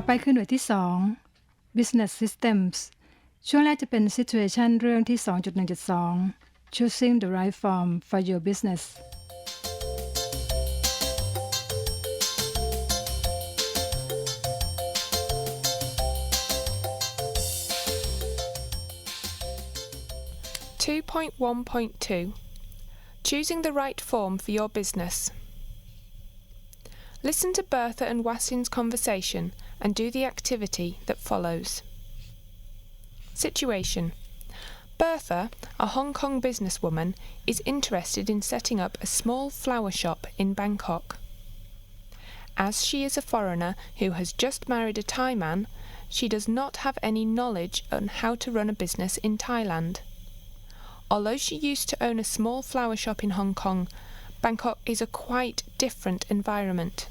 ต่อไปคือหน่วยที่2 Business Systems ช่วงแรกจะเป็น Situation เรื่องที่ 2.1.2 Choosing the right form for your business 2.1.2 Choosing the right form for your business. Listen to Bertha and Wasin's conversation and do the activity that follows. Situation. Bertha, a Hong Kong businesswoman, is interested in setting up a small flower shop in Bangkok. As she is a foreigner who has just married a Thai man, she does not have any knowledge on how to run a business in Thailand. Although she used to own a small flower shop in Hong Kong, Bangkok is a quite different environment.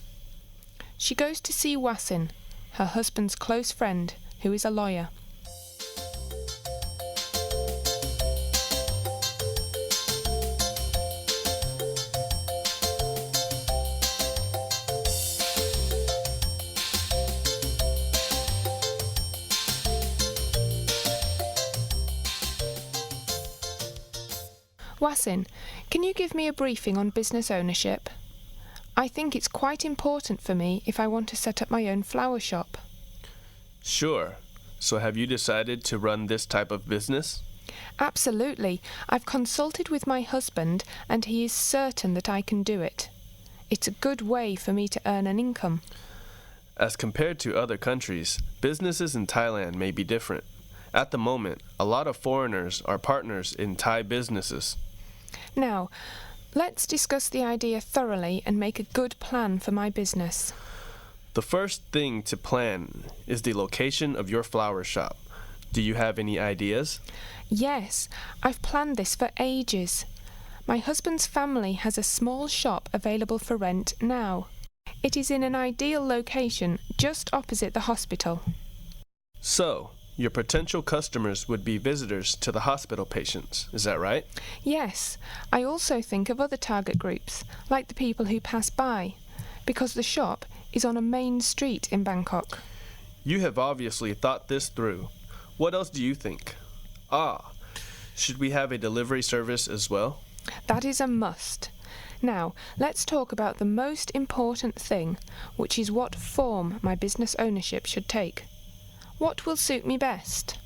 She goes to see Wasin, her husband's close friend, who is a lawyer. Wasin, can you give me a briefing on business ownership? I think it's quite important for me if I want to set up my own flower shop. Sure. So have you decided to run this type of business? Absolutely. I've consulted with my husband and he is certain that I can do it. It's a good way for me to earn an income. As compared to other countries, businesses in Thailand may be different. At the moment, a lot of foreigners are partners in Thai businesses. Now, let's discuss the idea thoroughly and make a good plan for my business. The first thing to plan is the location of your flower shop. Do you have any ideas? Yes, I've planned this for ages. My husband's family has a small shop available for rent now. It is in an ideal location just opposite the hospital. So, your potential customers would be visitors to the hospital patients, is that right? Yes, I also think of other target groups, like the people who pass by, because the shop is on a main street in Bangkok. You have obviously thought this through. What else do you think? Should we have a delivery service as well? That is a must. Now, let's talk about the most important thing, which is what form my business ownership should take. What will suit me best?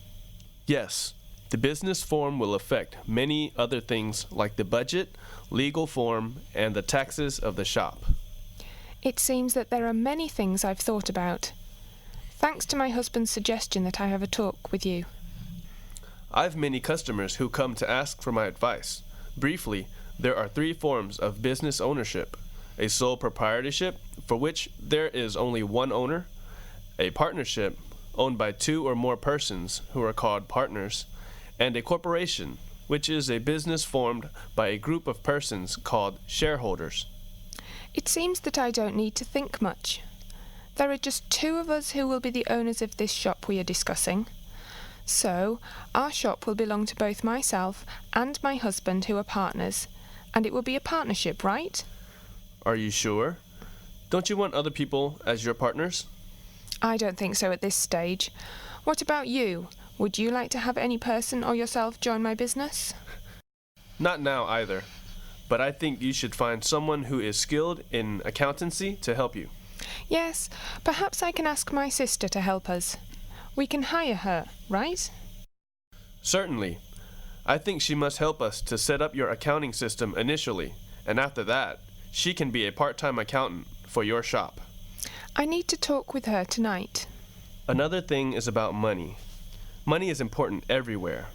Yes, the business form will affect many other things like the budget, legal form, and the taxes of the shop. It seems that there are many things I've thought about. Thanks to my husband's suggestion that I have a talk with you. I've many customers who come to ask for my advice. Briefly, there are 3 forms of business ownership: a sole proprietorship, for which there is only one owner; a partnership, owned by 2 or more persons who are called partners; and a corporation, which is a business formed by a group of persons called shareholders. It seems that I don't need to think much. There are just 2 of us who will be the owners of this shop we are discussing. So, our shop will belong to both myself and my husband who are partners, and it will be a partnership, right? Are you sure? Don't you want other people as your partners? I don't think so at this stage. What about you? Would you like to have any person or yourself join my business? Not now either, but I think you should find someone who is skilled in accountancy to help you. Yes, perhaps I can ask my sister to help us. We can hire her, right? Certainly. I think she must help us to set up your accounting system initially, and after that, she can be a part-time accountant for your shop. I need to talk with her tonight. Another thing is about money. Money is important everywhere.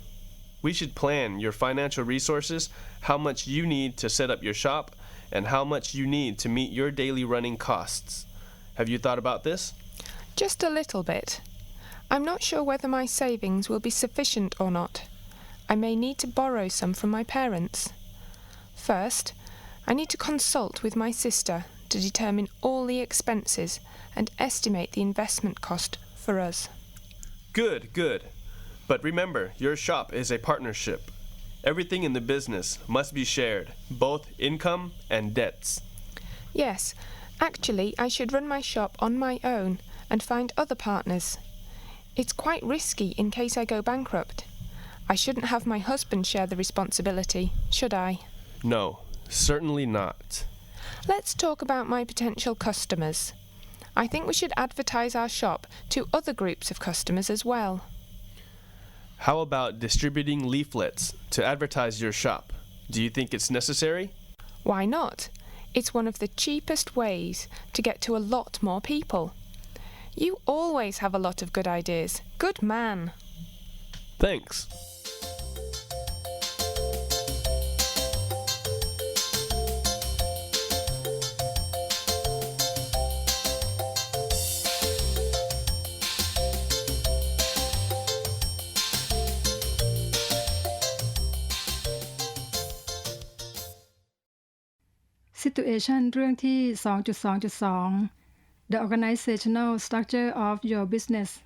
We should plan your financial resources, how much you need to set up your shop, and how much you need to meet your daily running costs. Have you thought about this? Just a little bit. I'm not sure whether my savings will be sufficient or not. I may need to borrow some from my parents. First, I need to consult with my sister to determine all the expenses and estimate the investment cost for us. Good. But remember, your shop is a partnership. Everything in the business must be shared, both income and debts. Yes, actually I should run my shop on my own and find other partners. It's quite risky in case I go bankrupt. I shouldn't have my husband share the responsibility, should I? No, certainly not. Let's talk about my potential customers. I think we should advertise our shop to other groups of customers as well. How about distributing leaflets to advertise your shop? Do you think it's necessary? Why not? It's one of the cheapest ways to get to a lot more people. You always have a lot of good ideas. Good man. Thanks. Situation เรื่องที่ 2.2.2 The organizational structure of your business.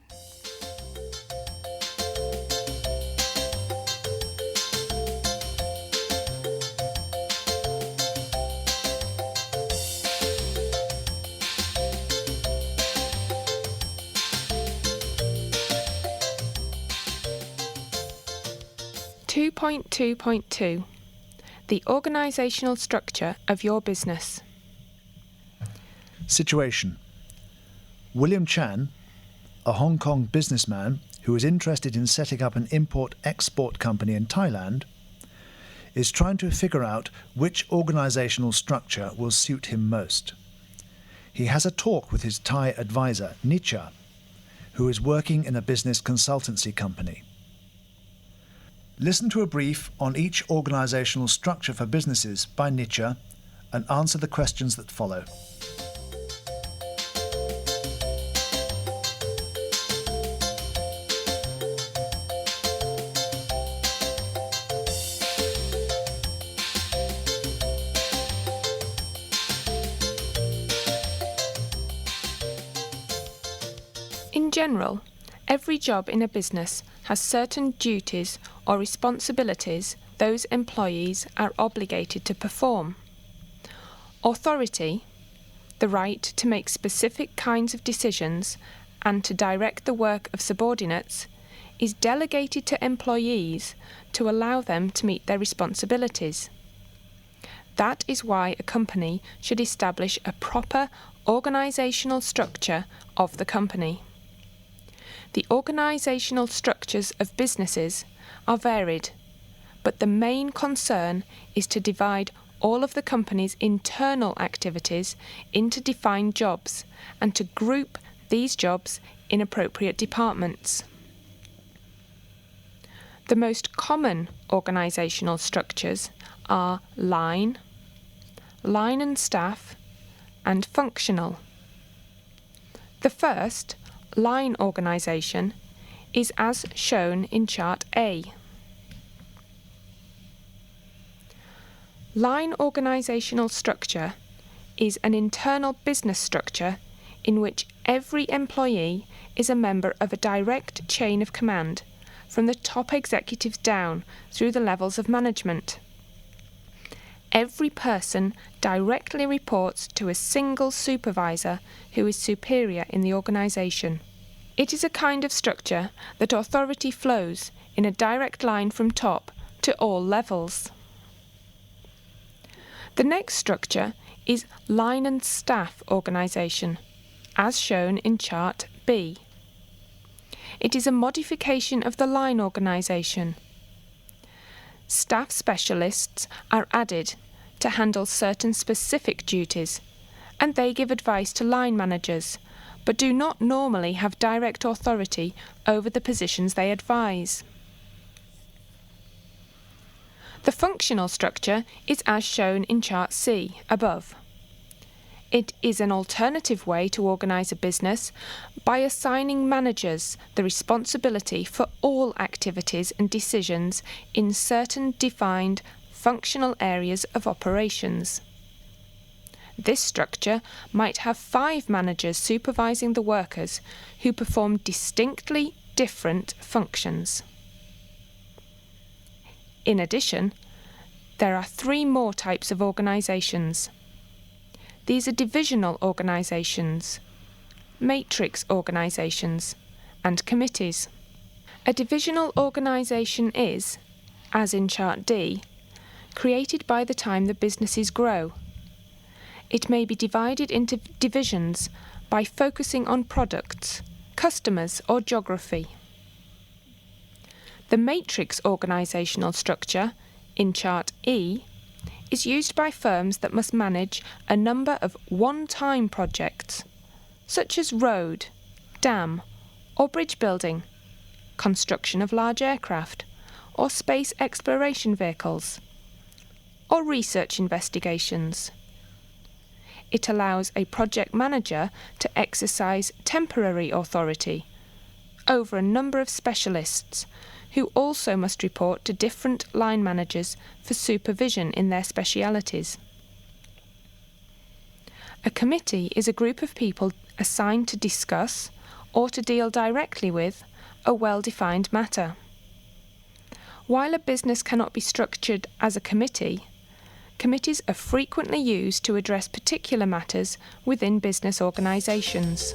The organizational structure of your business. Situation. William Chan, a Hong Kong businessman who is interested in setting up an import-export company in Thailand, is trying to figure out which organizational structure will suit him most. He has a talk with his Thai advisor, Nicha, who is working in a business consultancy company. Listen to a brief on each organizational structure for businesses by Nicha and answer the questions that follow. In general, every job in a business has certain duties or responsibilities those employees are obligated to perform. Authority, the right to make specific kinds of decisions and to direct the work of subordinates, is delegated to employees to allow them to meet their responsibilities. That is why a company should establish a proper organizational structure of the company. The organizational structures of businesses are varied, but the main concern is to divide all of the company's internal activities into defined jobs and to group these jobs in appropriate departments. The most common organizational structures are line and staff, and functional. The first, line organization, is as shown in chart A. Line organizational structure is an internal business structure in which every employee is a member of a direct chain of command from the top executives down through the levels of management. Every person directly reports to a single supervisor who is superior in the organization. It is a kind of structure that authority flows in a direct line from top to all levels. The next structure is line and staff organization, as shown in chart B. It is a modification of the line organization. Staff specialists are added to handle certain specific duties, and they give advice to line managers, but do not normally have direct authority over the positions they advise. The functional structure is as shown in chart C above. It is an alternative way to organise a business by assigning managers the responsibility for all activities and decisions in certain defined functional areas of operations. This structure might have 5 managers supervising the workers who perform distinctly different functions. In addition, there are 3 more types of organisations. These are divisional organisations. matrix organisations, and committees. A divisional organisation is, as in Chart D, created by the time the businesses grow. It may be divided into divisions by focusing on products, customers, or geography. The matrix organisational structure, in Chart E, is used by firms that must manage a number of one-time projects, such as road, dam, or bridge building, construction of large aircraft, or space exploration vehicles, or research investigations. It allows a project manager to exercise temporary authority over a number of specialists who also must report to different line managers for supervision in their specialities. A committee is a group of people assigned to discuss or to deal directly with a well-defined matter. While a business cannot be structured as a committee, committees are frequently used to address particular matters within business organisations.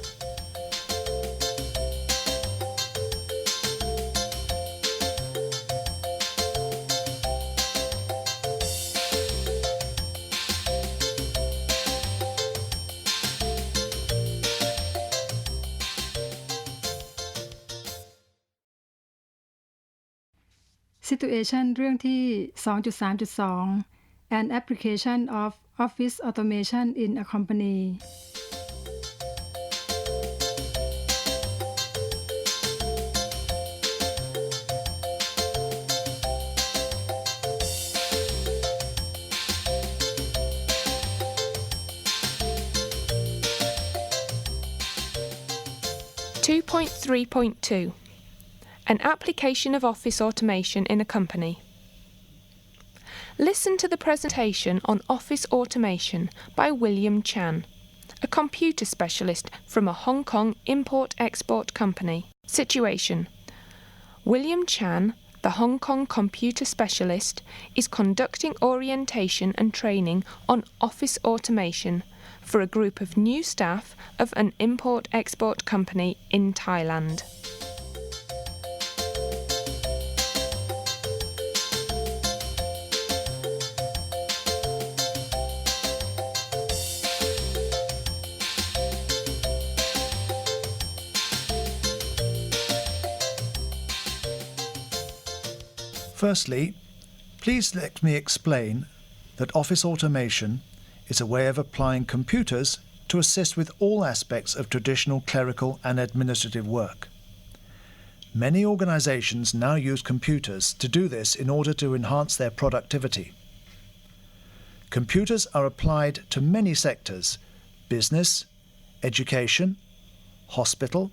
Situation เรื่องที่ 2.3.2 An application of office automation in a company. (2.3.2) An application of office automation in a company. Listen to the presentation on office automation by William Chan, a computer specialist from a Hong Kong import-export company. Situation: William Chan, the Hong Kong computer specialist, is conducting orientation and training on office automation for a group of new staff of an import-export company in Thailand. Firstly, please let me explain that office automation is a way of applying computers to assist with all aspects of traditional clerical and administrative work. Many organizations now use computers to do this in order to enhance their productivity. Computers are applied to many sectors: business, education, hospital,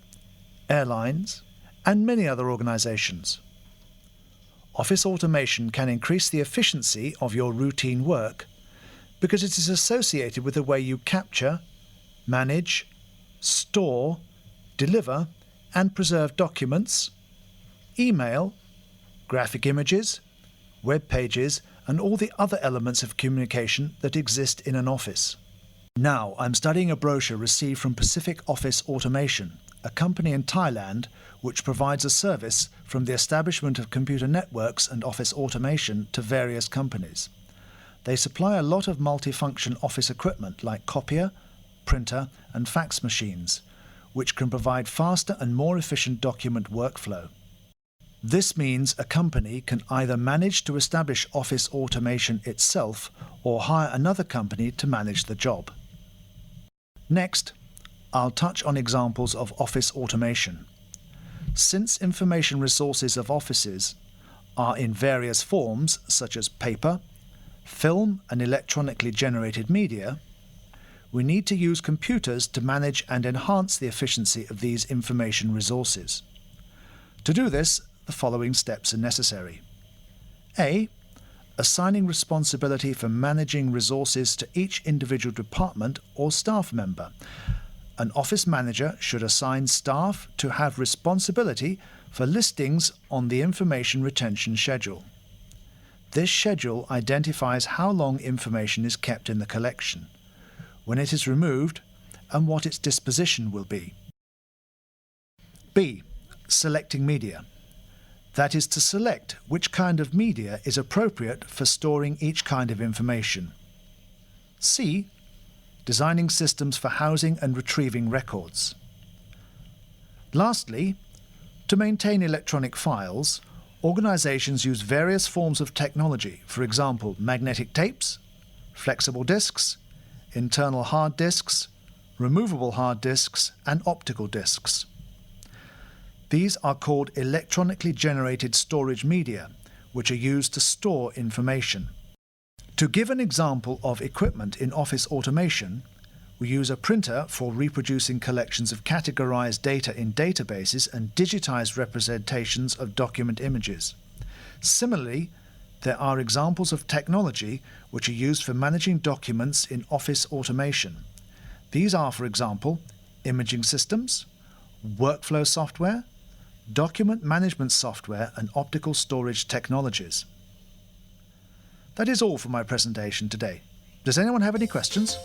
airlines, and many other organizations. Office automation can increase the efficiency of your routine work because it is associated with the way you capture, manage, store, deliver, and preserve documents, email, graphic images, web pages, and all the other elements of communication that exist in an office. Now, I'm studying a brochure received from Pacific Office Automation, a company in Thailand which provides a service from the establishment of computer networks and office automation to various companies. They supply a lot of multifunction office equipment like copier, printer, and fax machines, which can provide faster and more efficient document workflow. This means a company can either manage to establish office automation itself or hire another company to manage the job. Next, I'll touch on examples of office automation. Since information resources of offices are in various forms such as paper, film, and electronically generated media, we need to use computers to manage and enhance the efficiency of these information resources. To do this, the following steps are necessary. A. Assigning responsibility for managing resources to each individual department or staff member. An office manager should assign staff to have responsibility for listings on the information retention schedule. This schedule identifies how long information is kept in the collection, when it is removed, and what its disposition will be. B. Selecting media. That is to select which kind of media is appropriate for storing each kind of information. C. Designing systems for housing and retrieving records. Lastly, to maintain electronic files, organizations use various forms of technology, for example, magnetic tapes, flexible disks, internal hard disks, removable hard disks, and optical disks. These are called electronically generated storage media, which are used to store information. To give an example of equipment in office automation, we use a printer for reproducing collections of categorized data in databases and digitized representations of document images. Similarly, there are examples of technology which are used for managing documents in office automation. These are, for example, imaging systems, workflow software, document management software, and optical storage technologies. That is all for my presentation today. Does anyone have any questions?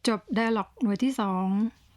จบ Dialogue หน่วยที่ 2